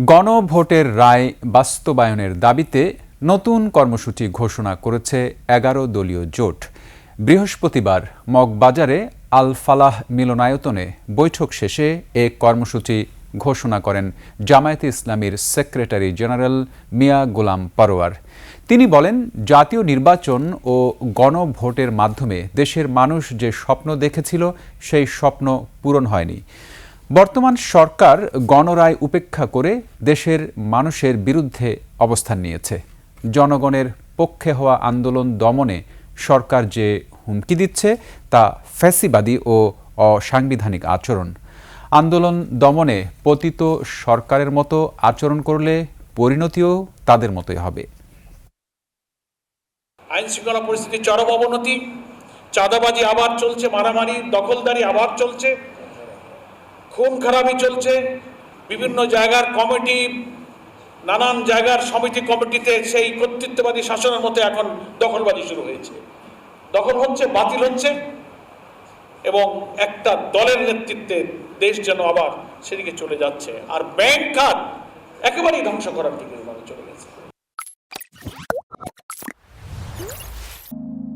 গণভোটের রায় বাস্তবায়নের দাবিতে নতুন কর্মসূচি ঘোষণা করেছে ১১ দলীয় জোট। বৃহস্পতিবার মগবাজারে আল ফালাহ মিলনায়তনে বৈঠক শেষে এ কর্মসূচি ঘোষণা করেন জামায়াতে ইসলামীর সেক্রেটারি জেনারেল মিয়া গোলাম পরোয়ার। তিনি বলেন, জাতীয় নির্বাচন ও গণভোটের মাধ্যমে দেশের মানুষ যে স্বপ্ন দেখেছিল সেই স্বপ্ন পূরণ হয়নি। বর্তমান সরকার গণরায় উপেক্ষা করে দেশের মানুষের বিরুদ্ধে অবস্থান নিয়েছে। জনগণের পক্ষে হওয়া আন্দোলন দমনে সরকার যে হুমকি দিচ্ছে তা ফ্যাসিবাদী ও অসাংবিধানিক আচরণ। আন্দোলন দমনে পতিত সরকারের মতো আচরণ করলে পরিণতিও তাদের মতোই হবে। আইন শৃঙ্খলা পরিস্থিতি চরম অবনতি, চাঁদাবাজি আবার চলছে, মারামারি দখলদারি আবার চলছে, খুন খারাপি চলছে। বিভিন্ন জায়গার কমিটি, নানান জায়গার সমিতি কমিটিতে সেই কর্তৃত্ববাদী শাসনের মতো এখন দখলবাজি শুরু হয়েছে। দখল হচ্ছে, বাতিল হচ্ছে এবং একটা দলের নেতৃত্বে দেশ যেন আবার সেদিকে চলে যাচ্ছে। আর ব্যাংক খাত একেবারেই ধ্বংস করার দিকে চলে গেছে।